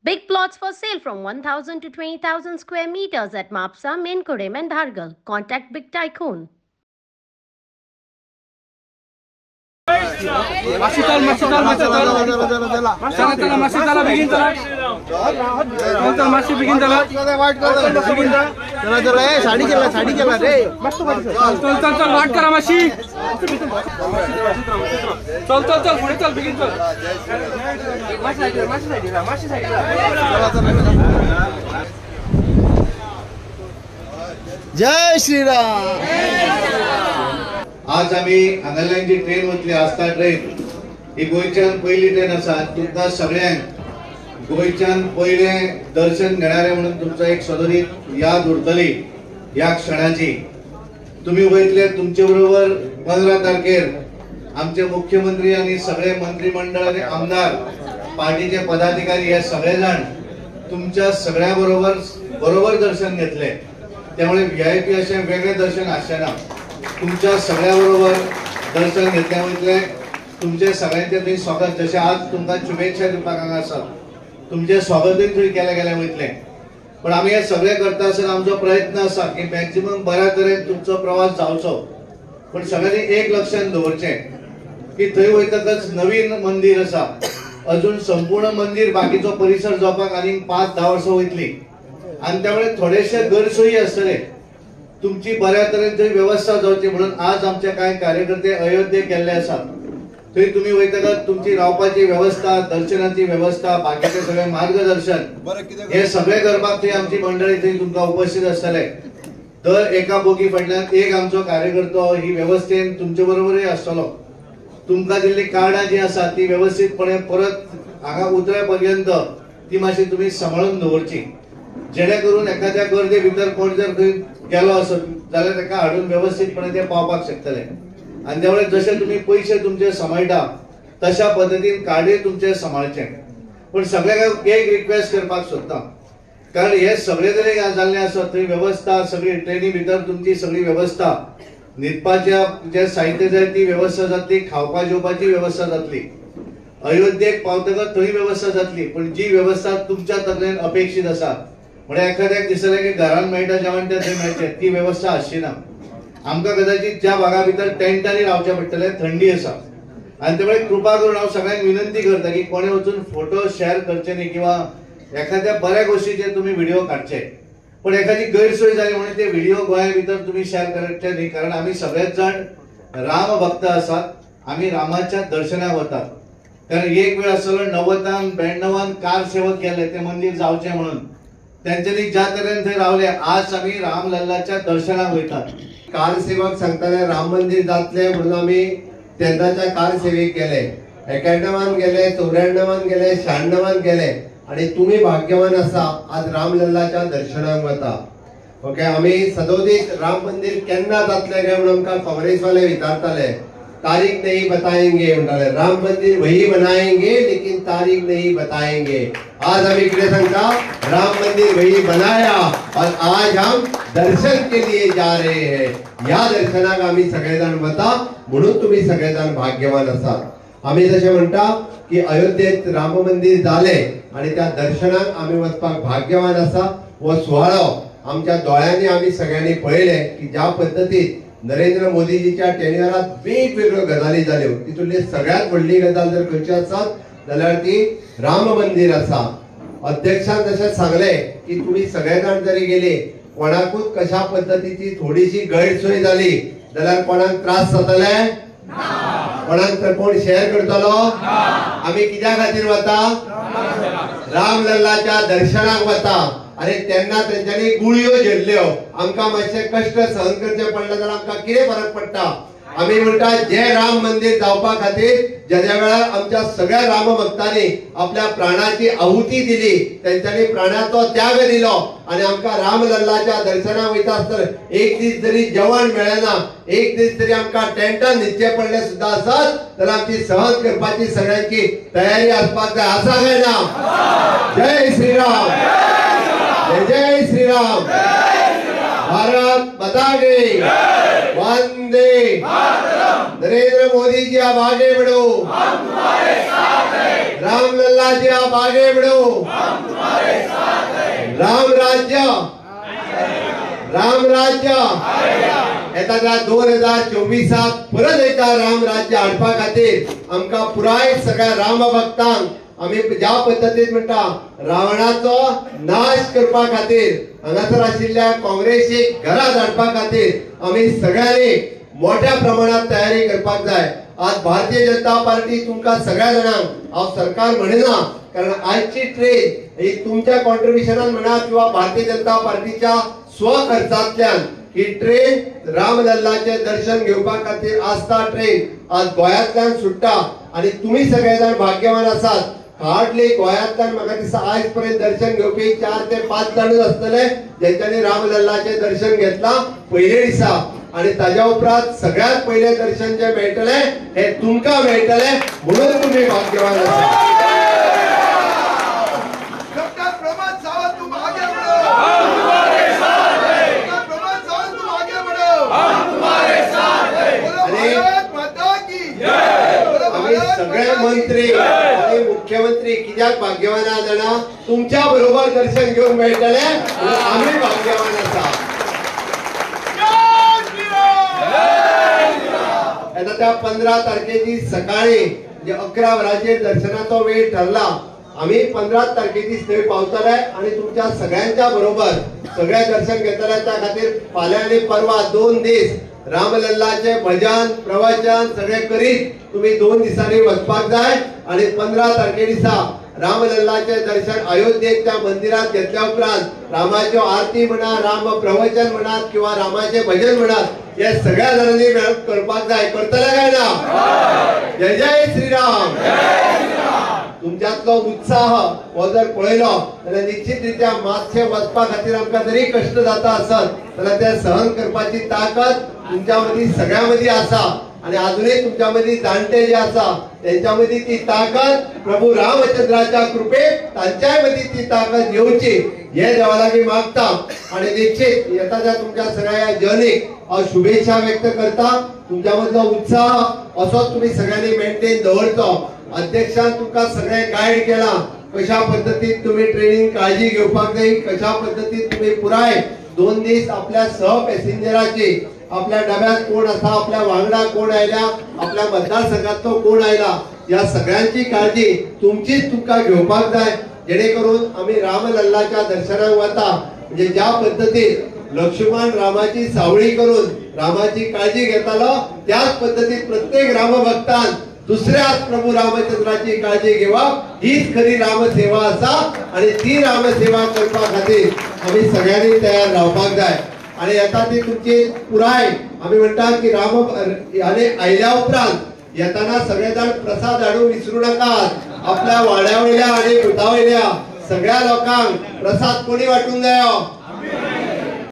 Big plots for sale from 1,000 to 20,000 square meters at Mapsa, Menkodem and Dhargal. Contact Big Tycoon. Sari केला रे चल वाट करा माशी चल पुढे चल बिगिन चल माशी जय श्रीराम। आज आम्ही हांगाल्यानची ट्रेन वतली आस्था ट्रेन ही गोयच्यान पहिली ट्रेन आसा। तुमकां सगळ्यांक गोयच्यान पहिले दर्शन घेणारे म्हणून तुमचा एक सदरीत याद उरतली या क्षणाची। तुम्ही वयतले तुमचे बरोबर 15 तारखेर आमचे मुख्यमंत्री आणि सगळे मंत्रिमंडळ आणि आमदार पार्टीचे पदाधिकारी हे सगळे जण तुमच्या सगळ्या बरोबर दर्शन घेतले। त्यामुळे VIP असे वेगळे दर्शन आसना, तुमच्या सगळ्या बरोबर दर्शन घेतले वयतले। तुमचे सगळ्यांचे थंय स्वागत, जसे आज तुमकां शुभेच्छा दिवपाक हांगा आसात, तुमचे स्वागतूय थंय केले वयतले। पण आम्ही हे सगळे करता आसतना आमचो प्रयत्न आसा की मॅक्सिमम बऱ्या तरेन तुमचो प्रवास जावचो। पण सगळ्यांनी एक लक्षात दवरचें की थंय वयतकच नवीन मंदिर आसा, अजून संपूर्ण मंदिर बाकीचो परिसर जावपाक आनी 5-10 वर्सां वयतली आणि त्यामुळे थोडेशे गैरसोयी आसतले। तुमची बऱ्या तरेन थंय व्यवस्था जावची म्हणून आज आमचे कांय कार्यकर्ते अयोध्येक गेल्ले आसात। थंय तुम्ही वयतकच तुमची रावपाची व्यवस्था, दर्शनाची व्यवस्था, बाकीचे सगळे मार्गदर्शन हे सगळे करपाक थंय आमची मंडळी थंय तुमकां उपस्थित आसतले। दर एका बोगी फाटल्यान एक आमचो कार्यकर्तो ही व्यवस्थेन तुमचे बरोबरय आसतलो। तुमकां दिल्ली कार्डां जी आसा ती व्यवस्थितपणे परत हांगा उतरे पर्यंत ती मातशी तुम्ही सांबाळून दवरची, जेणे करून एखाद्या गर्दे भितर कोण जर थंय गेलो आसत जाल्यार ताका हाडून व्यवस्थितपणे ते पावपाक शकतले। आणि त्यामुळे जसे तुम्ही पैसे तुमचे सांबाळटा तशा पद्धतीन कार्डे तुमचे सांबाळचे। पण सगळ्यांक एक रिक्वेस्ट करपाक सोदता, कारण हे सगळे जरी जाल्ले आसत थंय व्यवस्था सगळी ट्रेनी भितर तुमची सगळी व्यवस्था, न्हिदपाच्या जे साहित्य जाय ती व्यवस्था जातली, खावपा जेवपाची व्यवस्था जातली, अयोध्येक पावतकच थंय व्यवस्था जातली। पण जी व्यवस्था तुमच्या तकलेन अपेक्षित आसा म्हणजे एखाद्याक दिसले की घरान मेळटा जेवण ते थंय मेळचे ती व्यवस्था आसची ना। आमकां कदाचित ज्या भागा भितर टेंटांनी रावचे पडटले, थंडी आसा आणि त्यामुळे कृपा करून हांव सगळ्यांक विनंती करता की कोणे वचून फोटो शेअर करचे न्ही किंवा एखाद्या बऱ्या गोष्टीचे तुम्ही व्हिडिओ काडचे। पण एखादी गैरसोय जाली म्हणून ते व्हिडिओ गोंया भितर तुम्ही शेअर करचे न्ही, कारण आम्ही सगळेच जण राम भक्त आसात, आम्ही रामाच्या दर्शनाक वतात। कारण एक वेळ आसलो 90 92 कार सेवक गेले ते मंदिर जावचे म्हणून, त्यांच्यानी ज्या तरेन थंय रावले आज आम्ही रामलल्लाच्या दर्शनाक वयतात। कार सेवक सांगताले राम मंदिर जातले म्हणून आम्ही तेन्नाच्या कार सेवेक गेले, 91 गेले, 94 गेले, 96 गेले आणि तुम्ही भाग्यवान आसा आज रामलल्लाच्या दर्शनाक वता। ओके, आम्ही सदोदित राम मंदिर केन्ना जातले काय म्हणून आमकां काँग्रेसवाले विचारताले, तारीख नहीं बताएंगे म्हणटाले, राम मंदिर वही बनाएंगे लेकिन तारीख नहीं बताएंगे। आज हम इकडे सांगता राम मंदिर वही बनाया और आज हम दर्शन के लिए जा रहे हैं। या दर्शनाक आम्ही सगळेजण वता म्हणून तुम्ही सगळेजण भाग्यवान आसा। आम्ही जसे म्हणता की अयोध्येत राम मंदिर झाले आणि त्या दर्शनाक आम्ही वचपाक भाग्यवान आसा। व सुवाळो आमच्या दोळ्यांनी आम्ही सगळ्यांनी पळयले की ज्या पद्धतीत नरेंद्र मोदीजीच्या टेन्युअरात वेगवेगळ्यो गजाली जाल्यो, तितूंतली सगळ्यात व्हडली गजाल जर खंयची आसत जाल्यार ती राम मंदिर आसा। अध्यक्षान जशें सांगले की तुम्ही सगळे जाण जरी गेले, कोणाकूच कशा पद्धतीची थोडीशी गैरसोय जाली जाल्यार कोणाक त्रास जातले ना, कोणाक कोण शेअर करतलो। आम्ही कित्या खातीर वता? रामलल्लाच्या दर्शनाक वता। अरे तेन्ना तेंच्यांनी गुळयो झेल्ल्यो, आमकां मातशे कष्ट सहन करचे पडले जाल्यार आमकां कितें फरक पडटा? आम्ही म्हणटा जे राम मंदिर जावपा खातीर ज्या वेळार आमच्या सगळ्या राम भक्तांनी आपल्या प्राणाची आहुती दिली, तेंच्यांनी प्राणाचो त्याग दिलो आणि आमकां रामलल्लाच्या दर्शनाक वयता आसतना एक दीस जरी जेवण मेळना, एक दीस जरी आमकां टेंटान न्हिदचे पडले सुद्दां आसत जाल्यार आमची सहन करपाची सगळ्यांची तयारी आसपाक जाय। आसा काय ना? जय श्रीराम, जय जय श्रीराम। भारत माता की वंदे नरेंद्र मोदी जी आप आगे बढ़ो, हम तुम्हारे साथ हैं। राम लल्ला जी आप आगे बढ़ो, हम तुम्हारे साथ हैं। राम राज्य येता 2024 परत एकदा राम राज्य हाडपा खातीर आमकां पुराय सगळ्या राम भक्तांक आम्ही ज्या पद्धतीत म्हणटा रावणाचो नाश करपा खातीर हांगासर आशिल्ल्या काँग्रेसीक घरात हाडपा खातीर आम्ही सगळ्यांनी मोठ्या प्रमाणात तयारी करपाक जाय। आज भारतीय जनता पार्टी तुमकां सगळ्या जाणांक हांव सरकार म्हणना, कारण आजची ट्रेन ही तुमच्या कॉन्ट्रिब्युशनान म्हणा किंवा भारतीय जनता पार्टीच्या स्वखर्चातल्यान ही ट्रेन रामलल्लाचे दर्शन घेवपा खातीर आस्था ट्रेन आज गोंयांतल्यान सुट्टा आणि तुम्ही सगळे जण भाग्यवान आसात। हार्डली गोंयांतल्यान म्हाका दिसता आयज पर्यंत दर्शन घेवपी 4 ते 5 जाणूच आसतले जेंच्यांनी रामलल्लाचे दर्शन घेतला पयले दिसा, आणि ताज्या उपरांत सगळ्यात पहिले दर्शन जे मेळटले हे तुमकां मेळटले, म्हणून तुम्ही भाग्यवान आसात। सगळे मंत्री आणि मुख्यमंत्री कित्याक भाग्यवान आहा जाणा, तुमच्या बरोबर दर्शन घेऊन मेळटले, आम्ही भाग्यवान आसा। आता त्या 15 तारखेची सकाळी जे 11 वरांचेर दर्शनाचो वेळ ठरला, आम्ही 15 तारखेची थंय पावतले आणि तुमच्या सगळ्यांच्या बरोबर सगळे दर्शन घेतले। त्या खातीर फाल्यां आनी परवा 2 दीस रामलल्लाचे भजन प्रवचन सगळे करीत तुम्ही 2 दिसांनी वचपाक जाय। आणि 15 तारखे दिसा रामलल्लाचे दर्शन अयोध्येच्या मंदिरात घेतल्या उपरांत रामाची आरती म्हणा, राम प्रवचन म्हणा किंवा रामाचे भजन म्हणा, हे सगळ्या जणांनी मेळून करपाक जाय। करतले काय ना? जय जय श्रीराम। तुमच्यातलो उत्साह हो जर पळयलो जाल्यार निश्चितरित्या मातशे वचपा खातीर आमकां जरी कष्ट जाता आसत जाल्यार ते सहन करपाची ताकद तुमच्या मदीं सगळ्या मदीं आसा। आणि अजूनही तुमच्या मदीं जाणटे जे आसा त्यांच्या मदीं ती ताकद प्रभू रामचंद्राच्या कृपेत तांच्या मदीं ती ताकद येवची हे देवा लागीं मागता। आणि निश्चित येताच्या तुमच्या सगळ्या जर्नीक हांव शुभेच्छा व्यक्त करता। तुमच्या मदलो उत्साह असोच तुम्ही सगळ्यांनी मेंटेन दवरचो। अध्यक्षान तुमकां सगळे गाईड केला कशा पद्धतीत तुम्ही ट्रेनिंग काळजी घेवपाक जाय, कशा पद्धतीत तुम्ही पुराय 2 दीस आपल्या सह पॅसेंजराची आपल्या डब्यात कोण असा, आपल्या वांगडा कोण आयल्या, आपल्या मतदारसंघातलो कोण आयला, या सगळ्यांची काळजी तुमचीच तुमकां घेवपाक जाय, जेणेकरून आम्ही रामलल्लाच्या दर्शनाक वता म्हणजे ज्या पद्धतीत लक्ष्मण रामाची सावळी करून रामाची काळजी घेतालो त्याच पद्धतीत प्रत्येक रामभक्तान दुसऱ्याच प्रभू रामचंद्राची काळजी घेवप हीच खरी रामसेवा आसा। आणि ती रामसेवा करपा खातीर आम्ही सगळ्यांनी तयार रावपाक जाय। आणि येता ती तुमची पुराय आम्ही म्हणतात की राम आणि आयल्या उपरांत येताना सगळेजण प्रसाद हाडूंक विसरू नाकात। आपल्या वाड्या वयल्या आणि बुटा वयल्या सगळ्या लोकांक प्रसाद कोणी वाटून जायो?